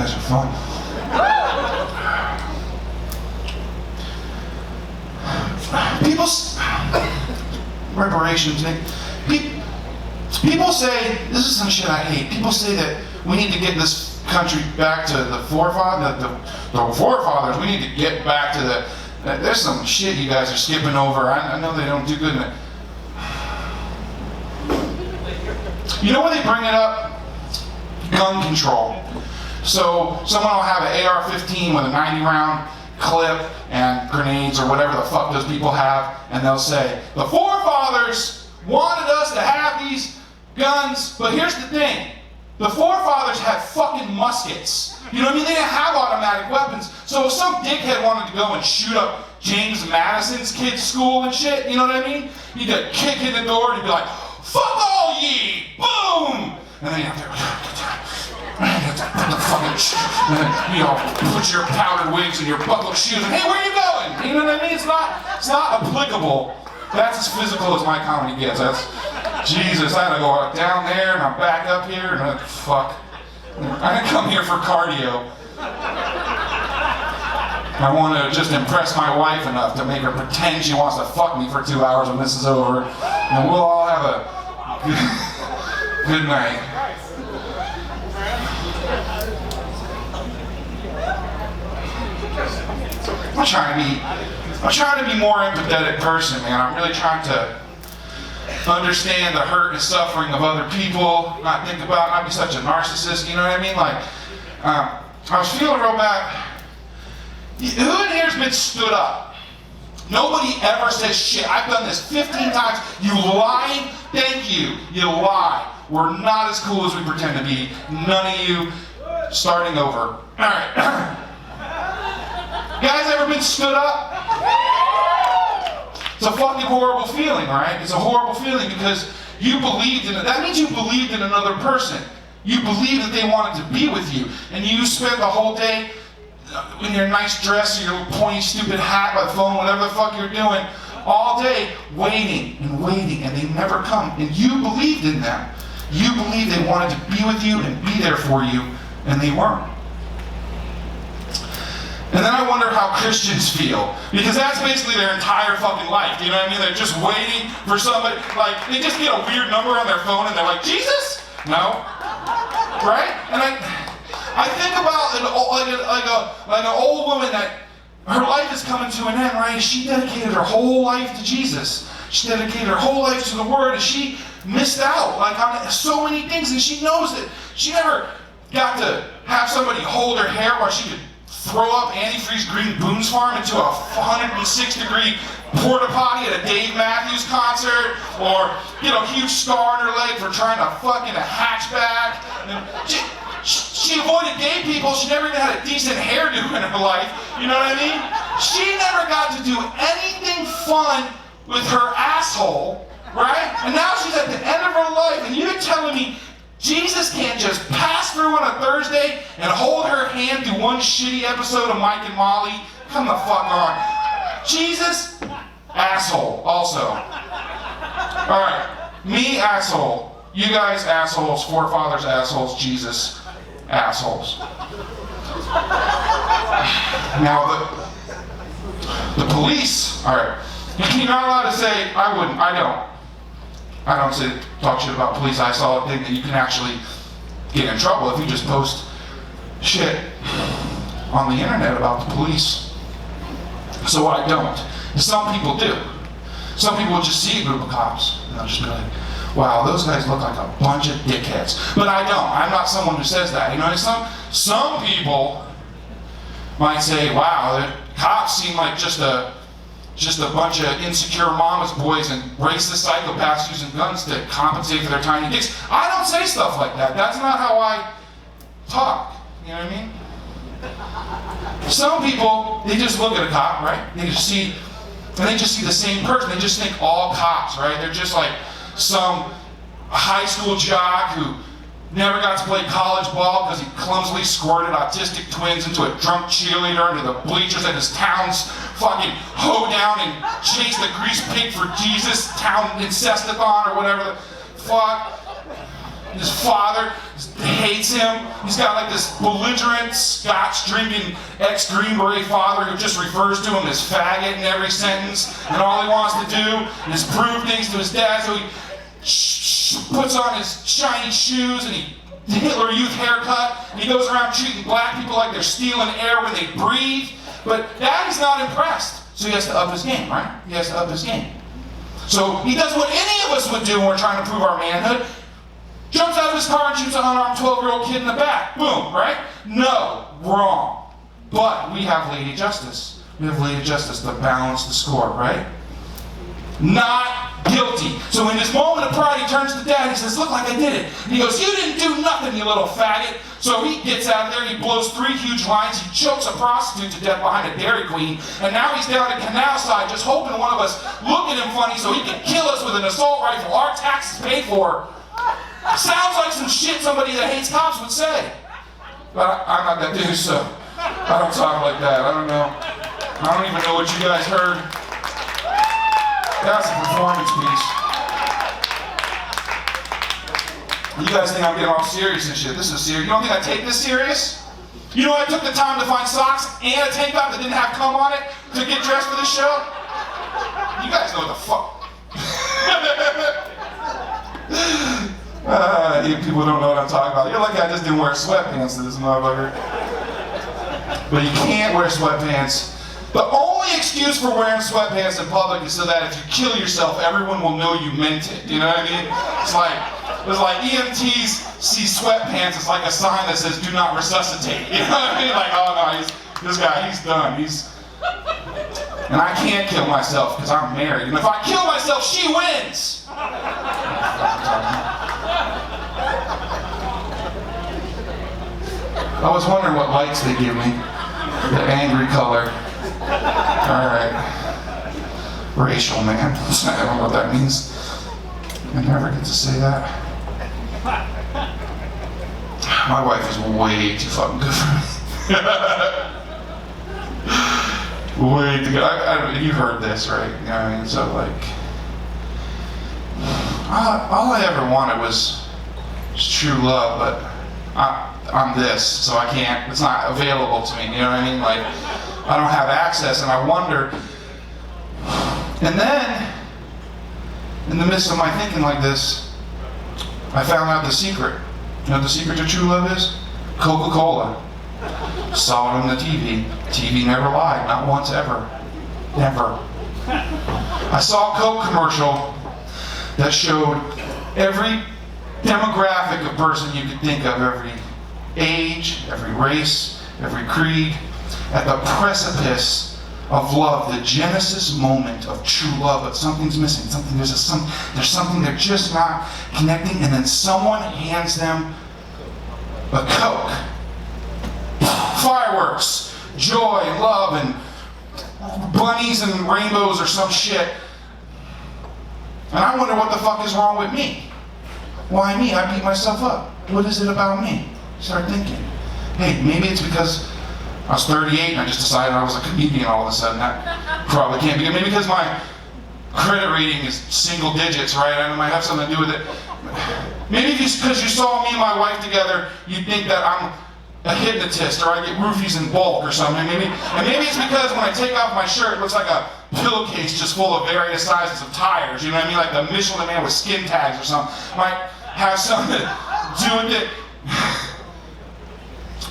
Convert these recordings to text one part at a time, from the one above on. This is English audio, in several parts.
guys are fun. Reparations, Nick. People say, this is some shit I hate. People say that we need to get this country back to the forefathers. The forefathers. We need to get back to the. There's some shit you guys are skipping over. I know they don't do good in it. You know when they bring it up? Gun control. So someone will have an AR-15 with a 90-round clip and grenades or whatever the fuck those people have, and they'll say, the forefathers wanted us to have these guns, but here's the thing. The forefathers had fucking muskets. You know what I mean? They didn't have automatic weapons. So if some dickhead wanted to go and shoot up James Madison's kid's school and shit, you know what I mean? He'd kick in the door and he'd be like, fuck all ye! Boom! And then you have to put the fucking put your powdered wigs and your buckled shoes and hey, where are you going? You know what I mean? It's not applicable. That's as physical as my comedy gets. That's Jesus, I had to go down there and I'm back up here and I'm like, fuck. I didn't come here for cardio. I want to just impress my wife enough to make her pretend she wants to fuck me for 2 hours when this is over. And we'll all have a good night. I'm trying to be more empathetic person, man. I'm really trying to understand the hurt and suffering of other people, not be such a narcissist, you know what I mean? Like, I was feeling real bad. Who in here has been stood up? Nobody ever says shit. I've done this 15 times. You lying? Thank you. You lie. We're not as cool as we pretend to be. None of you. Starting over. All right. Guys ever been stood up? It's a fucking horrible feeling, right? It's a horrible feeling because you believed in it. That means you believed in another person. You believed that they wanted to be with you. And you spent the whole day in your nice dress or your pointy stupid hat by the phone, whatever the fuck you're doing, all day waiting, and they never come. And you believed in them. You believed they wanted to be with you and be there for you, and they weren't. And then I wonder how Christians feel, because that's basically their entire fucking life, you know what I mean? They're just waiting for somebody, like, they just get a weird number on their phone and they're like, Jesus? No. Right? And I think about like an old woman that her life is coming to an end, right? She dedicated her whole life to Jesus. She dedicated her whole life to the Word, and she missed out like on so many things, and she knows that she never got to have somebody hold her hair while she could throw up antifreeze green Boone's Farm into a 106-degree porta potty at a Dave Matthews concert, or get a huge scar on her leg for trying to fuck in a hatchback. And she avoided gay people. She never even had a decent hairdo in her life. You know what I mean? She never got to do anything fun with her asshole, right? And now she's at the end of her life, and you're telling me Jesus can't just pass through on a Thursday and hold her hand through one shitty episode of Mike and Molly? Come the fuck on. Jesus, asshole, also. Alright, me, asshole. You guys, assholes. Forefathers, assholes. Jesus, assholes. Now, the police, alright. You're not allowed to say, I wouldn't, I don't say talk shit about police. I saw a thing that you can actually get in trouble if you just post shit on the internet about the police. So what I don't. Some people do. Some people will just see a group of cops and they'll just be like, wow, those guys look like a bunch of dickheads. But I don't. I'm not someone who says that. You know, some people might say, wow, the cops seem like just a bunch of insecure mama's boys and racist psychopaths using guns to compensate for their tiny dicks. I don't say stuff like that. That's not how I talk. You know what I mean? Some people, they just look at a cop, right? They just see the same person. They just think all cops, right? They're just like some high school jock who never got to play college ball because he clumsily squirted autistic twins into a drunk cheerleader into the bleachers at his town's fucking hoedown and chased the grease pig for Jesus town incestathon or whatever the fuck. His father hates him. He's got like this belligerent, scotch-drinking ex-Green Beret father who just refers to him as faggot in every sentence. And all he wants to do is prove things to his dad, so he puts on his shiny shoes and the Hitler Youth haircut, and he goes around treating black people like they're stealing air when they breathe. But Daddy's not impressed, so he has to up his game, right? He has to up his game. So he does what any of us would do when we're trying to prove our manhood. Jumps out of his car and shoots an unarmed 12-year-old kid in the back. Boom, right? No, wrong. But we have Lady Justice. We have Lady Justice to balance the score, right? Not guilty. So in this moment of pride, he turns to Dad and he says, look like I did it. And he goes, you didn't do nothing, you little faggot. So he gets out of there, he blows 3 huge lines, he chokes a prostitute to death behind a Dairy Queen, and now he's down at Canal Side just hoping one of us look at him funny so he can kill us with an assault rifle our taxes paid for. Sounds like some shit somebody that hates cops would say. But I'm not that dude, so I don't talk like that. I don't know. I don't even know what you guys heard. That's a performance piece. You guys think I'm getting all serious and shit. This is serious. You don't think I take this serious? You know I took the time to find socks and a tank top that didn't have cum on it to get dressed for this show? You guys know what the fuck. You people don't know what I'm talking about. You're lucky I just didn't wear sweatpants to this motherfucker. But you can't wear sweatpants. The only excuse for wearing sweatpants in public is so that if you kill yourself, everyone will know you meant it. You know what I mean? It's like EMTs see sweatpants, it's like a sign that says, do not resuscitate. You know what I mean? Like, oh no, this guy, he's done. And I can't kill myself because I'm married. And if I kill myself, she wins. I was wondering what lights they give me. The angry color. Alright. Racial, man. I don't know what that means. I never get to say that. My wife is way too fucking good for me. Way too good. You heard this, right? You know what I mean? So, like, all I ever wanted was true love, but I'm this, so I can't, it's not available to me, you know what I mean? Like, I don't have access, and I wonder. And then, in the midst of my thinking like this, I found out the secret. You know what the secret to true love is? Coca-Cola. Saw it on the TV. TV never lied, not once ever. Never. I saw a Coke commercial that showed every demographic of person you could think of, every age, every race, every creed, at the precipice of love, the genesis moment of true love, but something's missing. There's something they're just not connecting, and then someone hands them a Coke. Fireworks, joy, and love, and bunnies and rainbows or some shit. And I wonder what the fuck is wrong with me. Why me? I beat myself up. What is it about me? Start thinking. Hey, maybe it's because I was 38 and I just decided I was a comedian all of a sudden. That probably can't be. Maybe because my credit rating is single digits, right? And it might have something to do with it. Maybe because you saw me and my wife together, you think that I'm a hypnotist or I get roofies in bulk or something. Maybe it's because when I take off my shirt, it looks like a pillowcase just full of various sizes of tires. You know what I mean? Like the Michelin Man with skin tags or something. Might have something to do with it.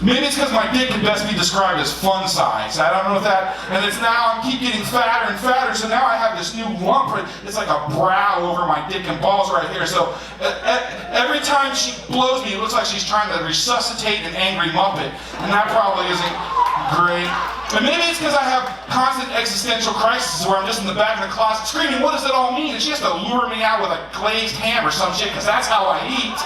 Maybe it's because my dick can best be described as fun size. I don't know if that, and it's now I keep getting fatter and fatter, so now I have this new lump. It's like a brow over my dick and balls right here. So every time she blows me, it looks like she's trying to resuscitate an angry Muppet, and that probably isn't great. And maybe it's because I have constant existential crises where I'm just in the back of the closet screaming, what does it all mean? And she has to lure me out with a glazed ham or some shit, because that's how I eat.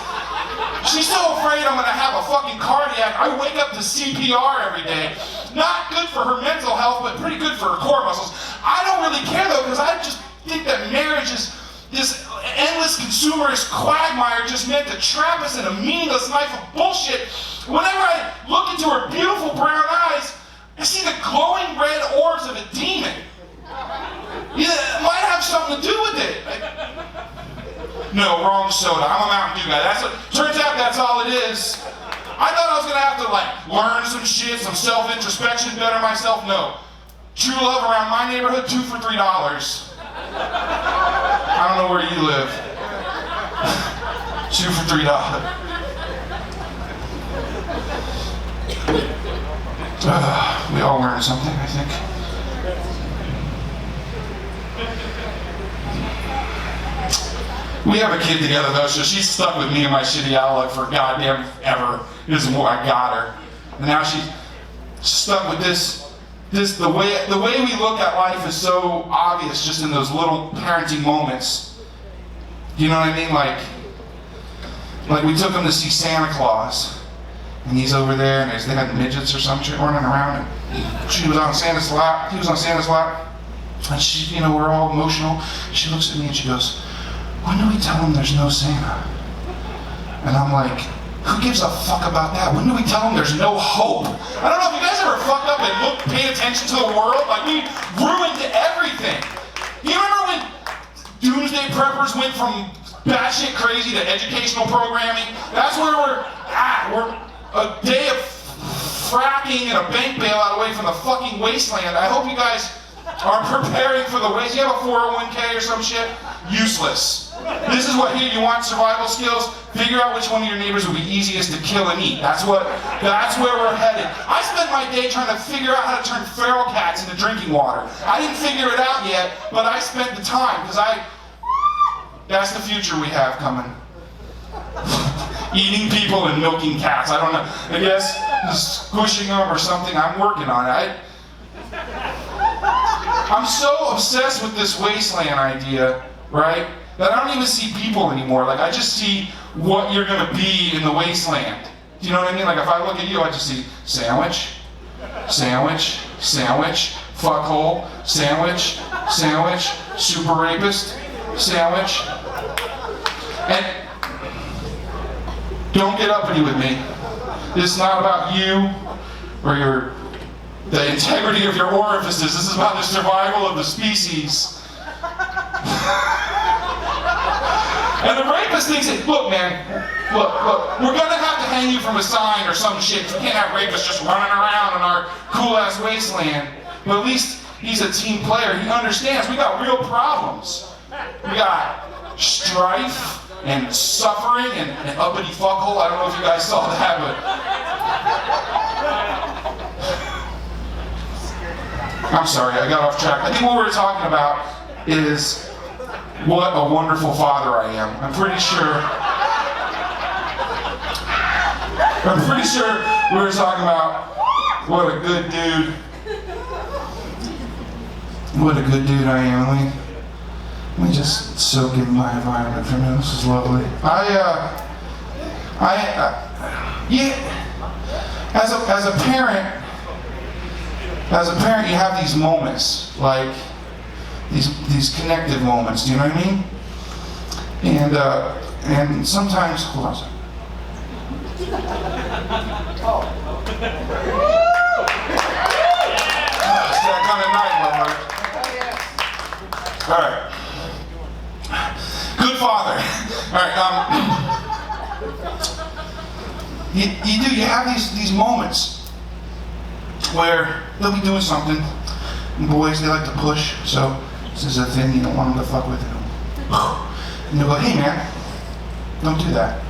She's so afraid I'm gonna have a fucking cardiac. I wake up to CPR every day. Not good for her mental health, but pretty good for her core muscles. I don't really care though, because I just think that marriage is this endless consumerist quagmire just meant to trap us in a meaningless life of bullshit. Whenever I look into her beautiful brown eyes, I see the glowing red orbs of a demon. It might have something to do with it. No, wrong soda. I'm a Mountain Dew guy. Turns out that's all it is. I thought I was gonna have to learn some shit, some self-introspection, better myself. No. True love around my neighborhood, 2 for $3. I don't know where you live. 2 for $3. We all learned something, I think. We have a kid together though, so she's stuck with me and my shitty outlook for goddamn ever. This is what I got her. And now she's stuck with this, the way we look at life is so obvious just in those little parenting moments. You know what I mean? Like we took him to see Santa Claus. And he's over there, and they had midgets or some shit running around, and she was on Santa's lap, he was on Santa's lap, and she, we're all emotional. She looks at me and she goes, when do we tell him there's no Santa? And I'm like, who gives a fuck about that? When do we tell him there's no hope? I don't know if you guys ever fucked up and paid attention to the world. We ruined everything. You remember when doomsday preppers went from batshit crazy to educational programming? That's where we're at. We're a day of fracking and a bank bailout away from the fucking wasteland. I hope you guys are preparing for the waste. You have a 401k or some shit? Useless. This is what you want survival skills? Figure out which one of your neighbors would be easiest to kill and eat. That's where we're headed. I spent my day trying to figure out how to turn feral cats into drinking water. I didn't figure it out yet, but I spent the time because that's the future we have coming. Eating people and milking cats. I don't know. I guess squishing them or something. I'm working on it. I'm so obsessed with this wasteland idea, right? That I don't even see people anymore. I just see what you're gonna be in the wasteland. Do you know what I mean? If I look at you, I just see sandwich, sandwich, sandwich, fuckhole, sandwich, sandwich, super rapist, sandwich. And don't get uppity with me. This is not about you or the integrity of your orifices. This is about the survival of the species. And the rapist thinks, look man, look, we're gonna have to hang you from a sign or some shit. We can't have rapists just running around in our cool ass wasteland. But at least he's a team player. He understands we got real problems. We got strife and suffering and an uppity fuckhole. I don't know if you guys saw that, but I'm sorry, I got off track. I think what we're talking about is what a wonderful father I am. I'm pretty sure we were talking about what a good dude. What a good dude I am. Let me just soak in my environment for a minute. This is lovely. Yeah. As a parent, you have these moments, these connective moments. Do you know what I mean? And sometimes, hold on a second. It's that kind of night, Lord. All right. Good father. All right. You have these moments where they'll be doing something, and boys, they like to push, so this is a thing you don't want them to fuck with. And you'll go, hey man, don't do that.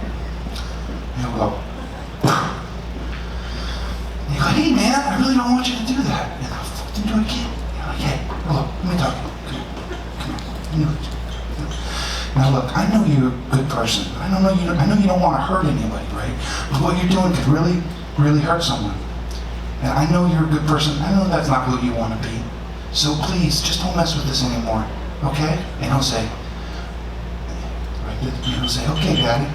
And he'll go, and you go, hey man, I really don't want you to do that. And I'll fucking do it again. You're like, hey, look, let me talk. Come on. Now look, I know you're a good person. I know you don't want to hurt anybody, right? But what you're doing could really, really hurt someone. And I know you're a good person. I know that's not who you want to be. So please, just don't mess with this anymore, okay? And he'll say, okay, Daddy.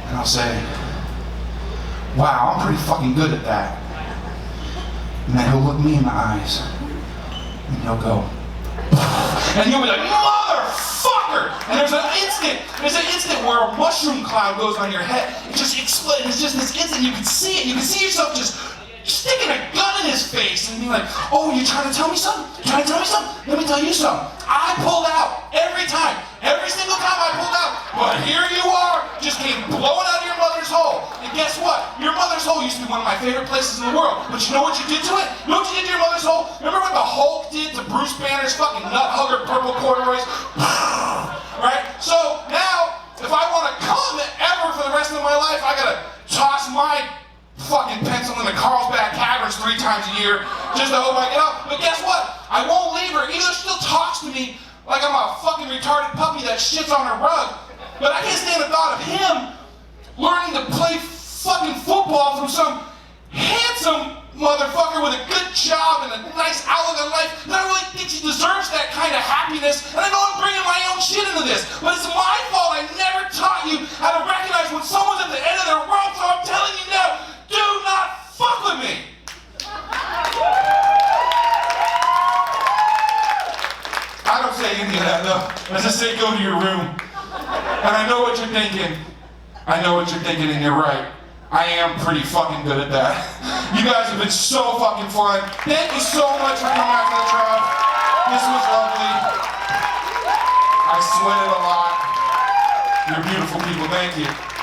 And I'll say, wow, I'm pretty fucking good at that. And then he'll look me in the eyes, and he'll go, and you'll be like, motherfucker! And there's an instant where a mushroom cloud goes on your head. It just explodes. It's just this instant. You can see it. You can see yourself just sticking a gun in his face and being like, oh, you're trying to tell me something? You trying to tell me something? Let me tell you something. I pulled out every time. Every single time I pulled out, one of my favorite places in the world. But you know what you did to it? You know what you did to your mother's hole? Remember what the Hulk did to Bruce Banner's fucking nut hugger purple corduroys? Right? So now, if I want to come ever for the rest of my life, I gotta toss my fucking pencil into Carlsbad Caverns 3 times a year just to hope I get up. But guess what? I won't leave her, even though she still talks to me like I'm a fucking retarded puppy that shits on her rug. But I can't stand the thought of him learning to play fucking football from some handsome motherfucker with a good job and a nice outlook on life. And I really think she deserves that kind of happiness. And I know I'm bringing my own shit into this, but it's my fault I never taught you how to recognize when someone's at the end of their rope. So I'm telling you now, do not fuck with me. I don't say any of that though. I just say go to your room. And I know what you're thinking. I know what you're thinking, and you're right. I am pretty fucking good at that. You guys have been so fucking fun. Thank you so much for coming out to the drop. This was lovely. I sweated a lot. You're beautiful people. Thank you.